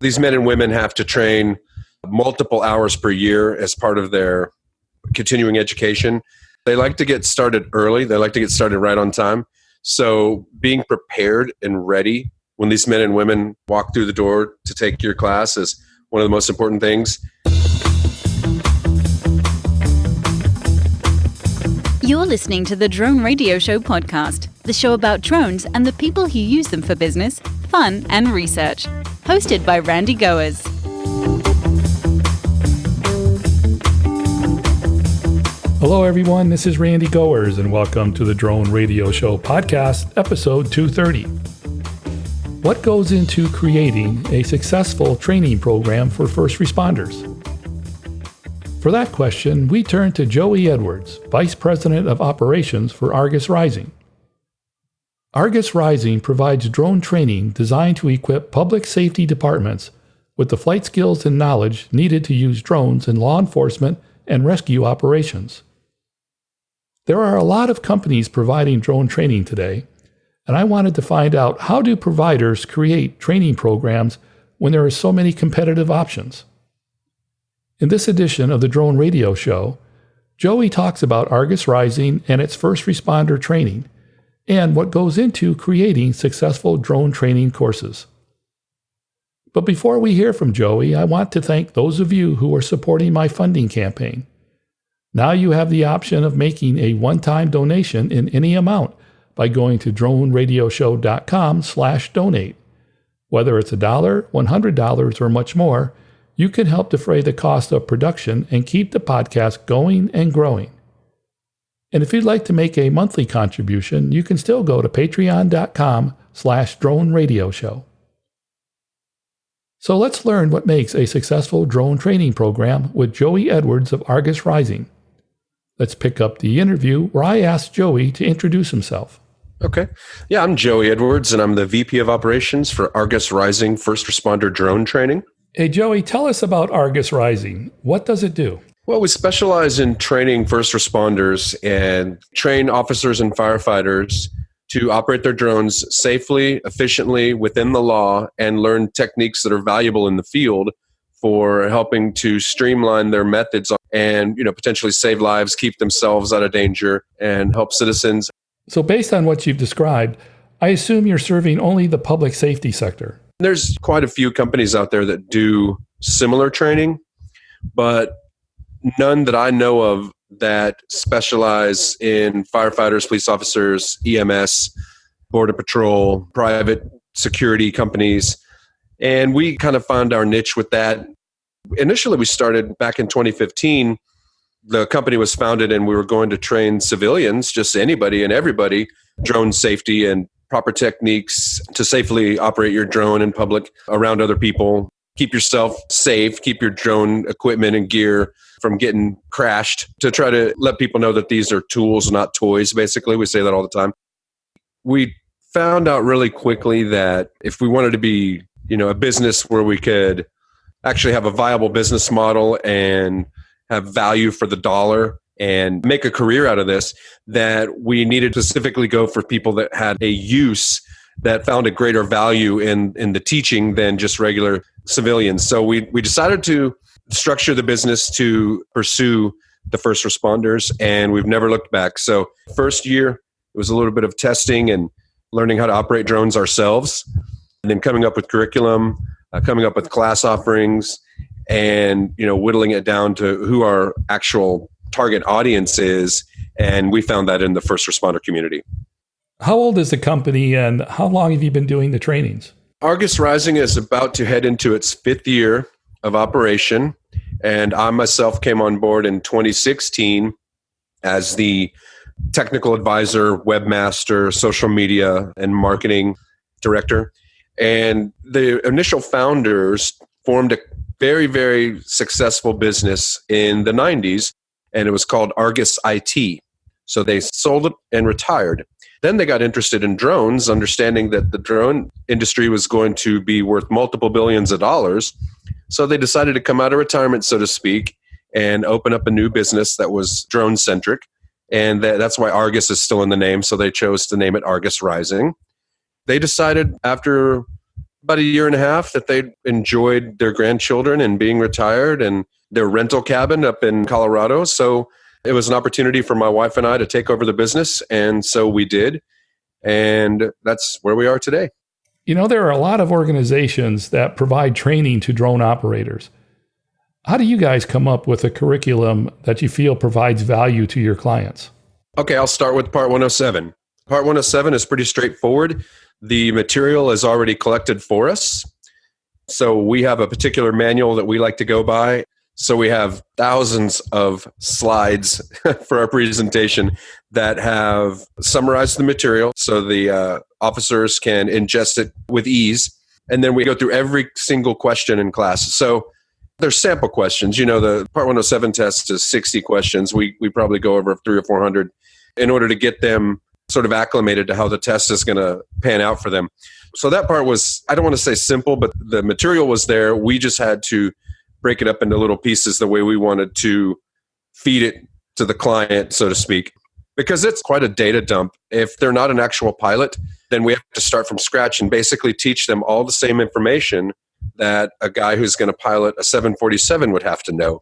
These men and women have to train multiple hours per year as part of their continuing education. They like to get started early. They like to get started right on time. So being prepared and ready when these men and women walk through the door to take your class is one of the most important things. You're listening to the Drone Radio Show podcast, the show about drones and the people who use them for business, fun, and research. Hosted by Randy Goers. Hello, everyone. This is Randy Goers, and welcome to the Drone Radio Show podcast, episode 230. What goes into creating a successful training program for first responders? For that question, we turn to Joey Edwards, Vice President of Operations for Argus Rising. Argus Rising provides drone training designed to equip public safety departments with the flight skills and knowledge needed to use drones in law enforcement and rescue operations. There are a lot of companies providing drone training today, and I wanted to find out, how do providers create training programs when there are so many competitive options? In this edition of the Drone Radio Show, Joey talks about Argus Rising and its first responder training, and what goes into creating successful drone training courses. But before we hear from Joey, I want to thank those of you who are supporting my funding campaign. Now you have the option of making a one-time donation in any amount by going to droneradioshow.com/donate. Whether it's $1, $100, or much more, you can help defray the cost of production and keep the podcast going and growing. And if you'd like to make a monthly contribution, you can still go to patreon.com/droneradioshow. So let's learn what makes a successful drone training program with Joey Edwards of Argus Rising. Let's pick up the interview where I asked Joey to introduce himself. Okay. Yeah, I'm Joey Edwards, and I'm the VP of Operations for Argus Rising First Responder Drone Training. Hey, Joey, tell us about Argus Rising. What does it do? Well, we specialize in training first responders and train officers and firefighters to operate their drones safely, efficiently, within the law, and learn techniques that are valuable in the field for helping to streamline their methods and, potentially save lives, keep themselves out of danger, and help citizens. So based on what you've described, I assume you're serving only the public safety sector. There's quite a few companies out there that do similar training, but none that I know of that specialize in firefighters, police officers, EMS, Border Patrol, private security companies. And we kind of found our niche with that. Initially, we started back in 2015. The company was founded and we were going to train civilians, just anybody and everybody, drone safety and proper techniques to safely operate your drone in public around other people. Keep yourself safe, keep your drone equipment and gear from getting crashed, to try to let people know that these are tools, not toys, basically. We say that all the time. We found out really quickly that if we wanted to be, a business where we could actually have a viable business model and have value for the dollar and make a career out of this, that we needed to specifically go for people that had a use that found a greater value in the teaching than just regular civilians. So we decided to structure the business to pursue the first responders, and we've never looked back. So first year, it was a little bit of testing and learning how to operate drones ourselves, and then coming up with curriculum, coming up with class offerings, and whittling it down to who our actual target audience is. And we found that in the first responder community. How old is the company, and how long have you been doing the trainings? Argus Rising is about to head into its 5th year of operation, and I myself came on board in 2016 as the technical advisor, webmaster, social media, and marketing director. And the initial founders formed a very, very successful business in the 90s, and it was called Argus IT. So they sold it and retired. Then they got interested in drones, understanding that the drone industry was going to be worth multiple billions of dollars. So they decided to come out of retirement, so to speak, and open up a new business that was drone-centric. And that's why Argus is still in the name. So they chose to name it Argus Rising. They decided after about a year and a half that they enjoyed their grandchildren and being retired and their rental cabin up in Colorado. So it was an opportunity for my wife and I to take over the business. And so we did. And that's where we are today. You know, there are a lot of organizations that provide training to drone operators. How do you guys come up with a curriculum that you feel provides value to your clients? Okay, I'll start with Part 107. Part 107 is pretty straightforward. The material is already collected for us. So we have a particular manual that we like to go by. So we have thousands of slides for our presentation that have summarized the material so the officers can ingest it with ease. And then we go through every single question in class. So there's sample questions. You know, the Part 107 test is 60 questions. We probably go over 300 or 400 in order to get them sort of acclimated to how the test is going to pan out for them. So that part was, I don't want to say simple, but the material was there. We just had to break it up into little pieces the way we wanted to feed it to the client, so to speak, because it's quite a data dump. If they're not an actual pilot, then we have to start from scratch and basically teach them all the same information that a guy who's going to pilot a 747 would have to know.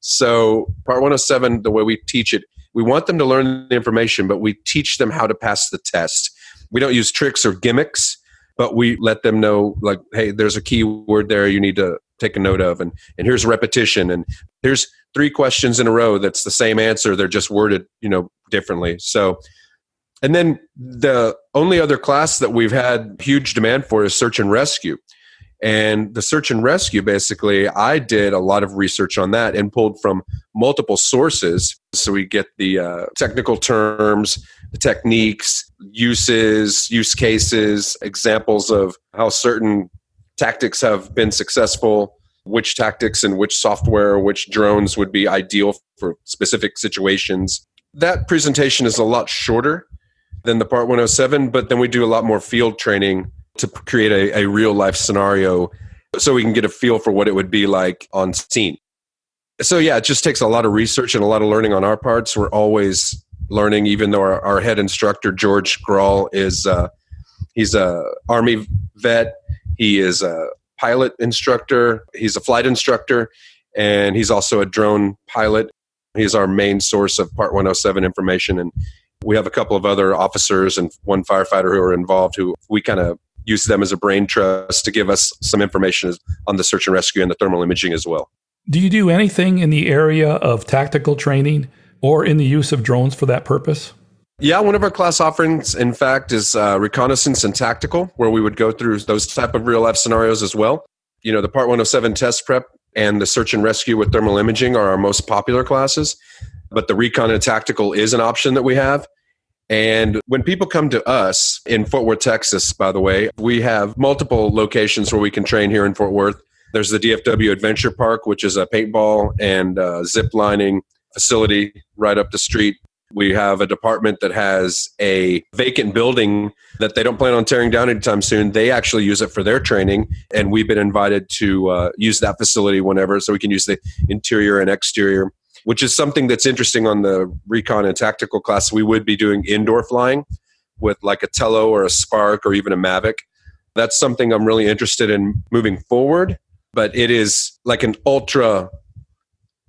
So Part 107, the way we teach it, we want them to learn the information, but we teach them how to pass the test. We don't use tricks or gimmicks, but we let them know, like, hey, there's a key word there you need to take a note of, and here's repetition, and here's 3 questions in a row that's the same answer, they're just worded, differently. So, and then the only other class that we've had huge demand for is search and rescue. And the search and rescue, basically, I did a lot of research on that and pulled from multiple sources. So we get the technical terms, the techniques, uses, use cases, examples of how certain tactics have been successful, which tactics and which software, which drones would be ideal for specific situations. That presentation is a lot shorter than the Part 107, but then we do a lot more field training to create a real life scenario so we can get a feel for what it would be like on scene. So yeah, it just takes a lot of research and a lot of learning on our parts. We're always learning, even though our head instructor, George Grawl, he's a Army vet. He is a pilot instructor. He's a flight instructor, and he's also a drone pilot. He's our main source of Part 107 information. And we have a couple of other officers and one firefighter who are involved, who we kind of use them as a brain trust to give us some information on the search and rescue and the thermal imaging as well. Do you do anything in the area of tactical training or in the use of drones for that purpose? Yeah, one of our class offerings, in fact, is reconnaissance and tactical, where we would go through those type of real-life scenarios as well. The Part 107 test prep and the search and rescue with thermal imaging are our most popular classes, but the recon and tactical is an option that we have. And when people come to us in Fort Worth, Texas, by the way, we have multiple locations where we can train here in Fort Worth. There's the DFW Adventure Park, which is a paintball and zip lining facility right up the street. We have a department that has a vacant building that they don't plan on tearing down anytime soon. They actually use it for their training, and we've been invited to use that facility whenever, so we can use the interior and exterior, which is something that's interesting on the recon and tactical class. We would be doing indoor flying with like a Tello or a Spark or even a Mavic. That's something I'm really interested in moving forward, but it is like an ultra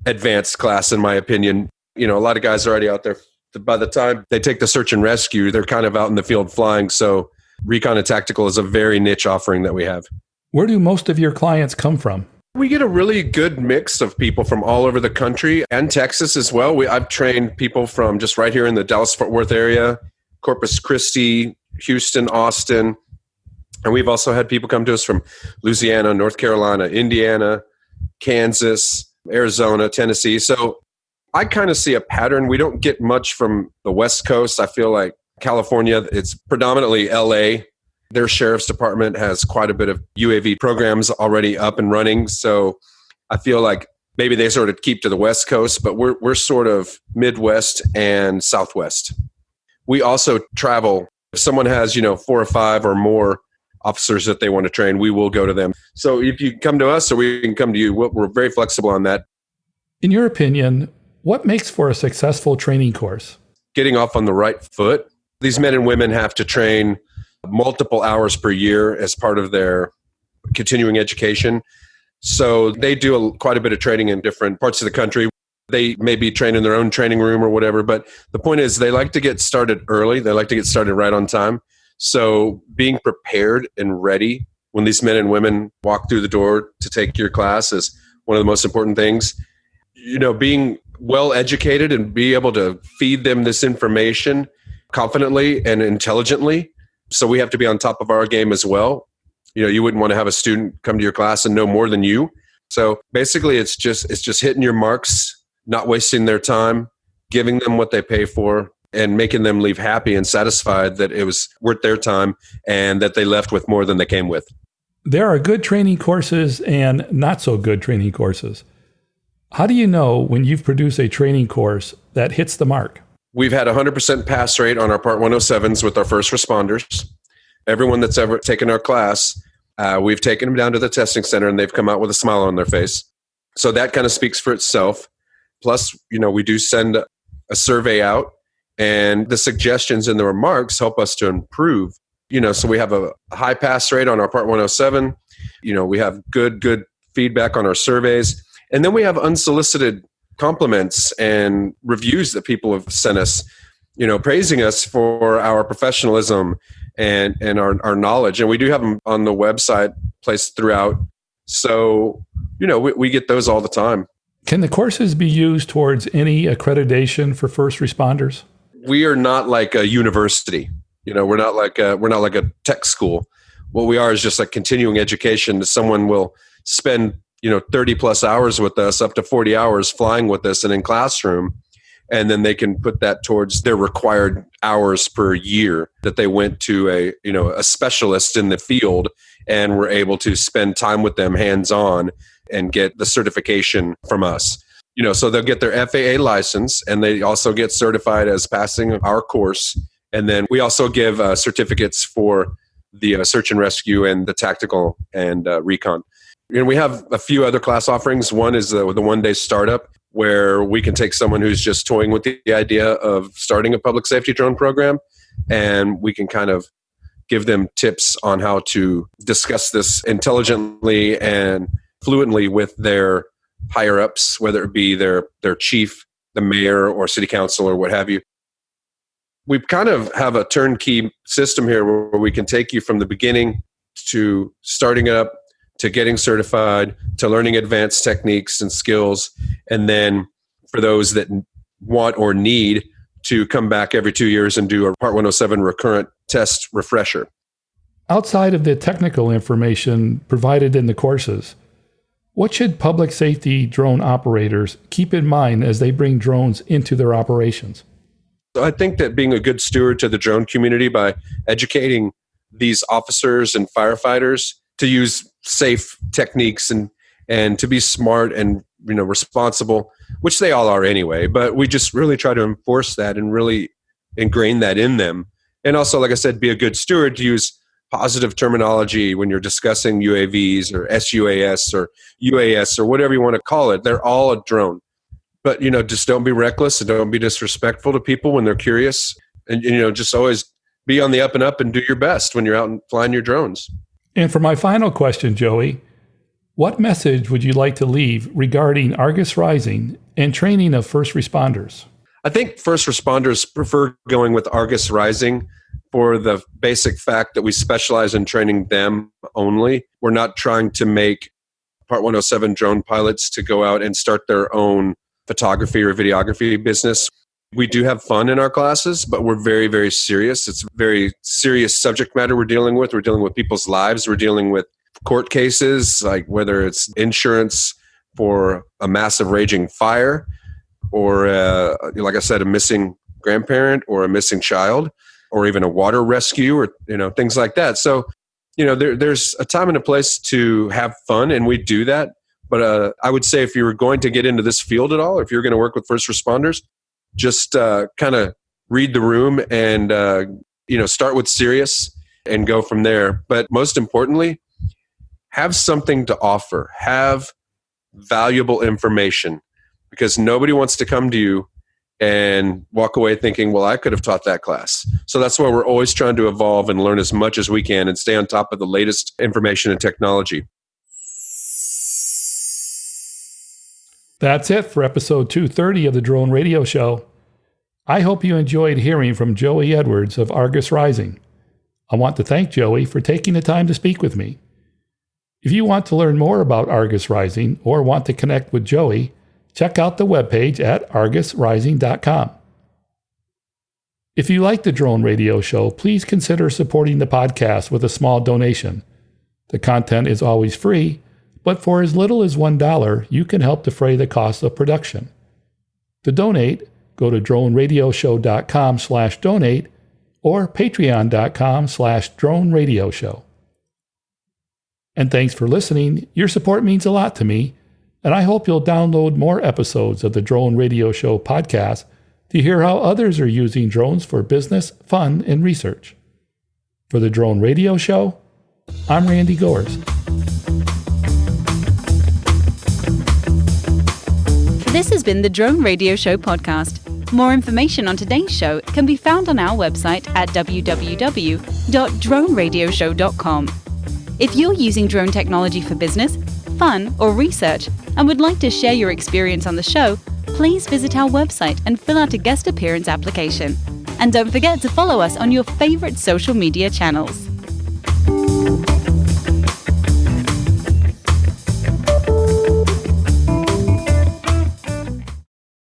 advanced class in my opinion. A lot of guys are already out there. By the time they take the search and rescue, they're kind of out in the field flying. So recon and tactical is a very niche offering that we have. Where do most of your clients come from? We get a really good mix of people from all over the country and Texas as well. I've trained people from just right here in the Dallas-Fort Worth area, Corpus Christi, Houston, Austin. And we've also had people come to us from Louisiana, North Carolina, Indiana, Kansas, Arizona, Tennessee. So I kind of see a pattern. We don't get much from the West Coast. I feel like California, it's predominantly LA. Their sheriff's department has quite a bit of UAV programs already up and running. So I feel like maybe they sort of keep to the West Coast, but we're sort of Midwest and Southwest. We also travel. If someone has, 4 or 5 or more officers that they want to train, we will go to them. So if you come to us or we can come to you, we're very flexible on that. In your opinion, what makes for a successful training course? Getting off on the right foot. These men and women have to train multiple hours per year as part of their continuing education. So they do quite a bit of training in different parts of the country. They may be trained in their own training room or whatever, but the point is they like to get started early. They like to get started right on time. So being prepared and ready when these men and women walk through the door to take your class is one of the most important things. Being well educated and be able to feed them this information confidently and intelligently. So we have to be on top of our game as well. You wouldn't want to have a student come to your class and know more than you. So basically it's just hitting your marks, not wasting their time, giving them what they pay for, and making them leave happy and satisfied that it was worth their time and that they left with more than they came with. There are good training courses and not so good training courses. How do you know when you've produced a training course that hits the mark? We've had 100% pass rate on our Part 107s with our first responders. Everyone that's ever taken our class, we've taken them down to the testing center and they've come out with a smile on their face. So that kind of speaks for itself. Plus, we do send a survey out, and the suggestions and the remarks help us to improve. So we have a high pass rate on our Part 107. We have good feedback on our surveys. And then we have unsolicited compliments and reviews that people have sent us, praising us for our professionalism and our knowledge. And we do have them on the website placed throughout. So, we get those all the time. Can the courses be used towards any accreditation for first responders? We are not like a university. We're not like a tech school. What we are is just like continuing education. Someone will spend 30 plus hours with us, up to 40 hours flying with us and in classroom. And then they can put that towards their required hours per year that they went to a specialist in the field and were able to spend time with them hands-on and get the certification from us. So they'll get their FAA license and they also get certified as passing our course. And then we also give certificates for the search and rescue and the tactical and recon. We have a few other class offerings. One is the one-day startup, where we can take someone who's just toying with the idea of starting a public safety drone program, and we can kind of give them tips on how to discuss this intelligently and fluently with their higher-ups, whether it be their chief, the mayor, or city council, or what have you. We kind of have a turnkey system here where we can take you from the beginning to starting up, to getting certified, to learning advanced techniques and skills, and then for those that want or need to come back every 2 years and do a Part 107 recurrent test refresher. Outside of the technical information provided in the courses, what should public safety drone operators keep in mind as they bring drones into their operations? So I think that being a good steward to the drone community by educating these officers and firefighters to use safe techniques and to be smart and responsible, which they all are anyway, but we just really try to enforce that and really ingrain that in them. And also, like I said, be a good steward to use positive terminology when you're discussing UAVs or SUAS or UAS or whatever you want to call it. They're all a drone. But, just don't be reckless and don't be disrespectful to people when they're curious. And, just always be on the up and up and do your best when you're out and flying your drones. And for my final question, Joey, what message would you like to leave regarding Argus Rising and training of first responders? I think first responders prefer going with Argus Rising for the basic fact that we specialize in training them only. We're not trying to make Part 107 drone pilots to go out and start their own photography or videography business. We do have fun in our classes, but we're very, very serious. It's very serious subject matter we're dealing with. We're dealing with people's lives. We're dealing with court cases, like whether it's insurance for a massive raging fire or, like I said, a missing grandparent or a missing child or even a water rescue or, things like that. So, there's a time and a place to have fun, and we do that. But I would say if you were going to get into this field at all, or if you're going to work with first responders, just kind of read the room and, start with serious and go from there. But most importantly, have something to offer. Have valuable information, because nobody wants to come to you and walk away thinking, well, I could have taught that class. So that's why we're always trying to evolve and learn as much as we can and stay on top of the latest information and technology. That's it for episode 230 of the Drone Radio Show. I hope you enjoyed hearing from Joey Edwards of Argus Rising. I want to thank Joey for taking the time to speak with me. If you want to learn more about Argus Rising or want to connect with Joey, check out the webpage at argusrising.com. If you like the Drone Radio Show, please consider supporting the podcast with a small donation. The content is always free, but for as little as $1, you can help defray the cost of production. To donate, go to droneradioshow.com/donate or patreon.com/droneradioshow. And thanks for listening. Your support means a lot to me, and I hope you'll download more episodes of the Drone Radio Show podcast to hear how others are using drones for business, fun, and research. For the Drone Radio Show, I'm Randy Goers. This has been the Drone Radio Show podcast. More information on today's show can be found on our website at www.droneradioshow.com. If you're using drone technology for business, fun, or research and would like to share your experience on the show, please visit our website and fill out a guest appearance application. And don't forget to follow us on your favorite social media channels.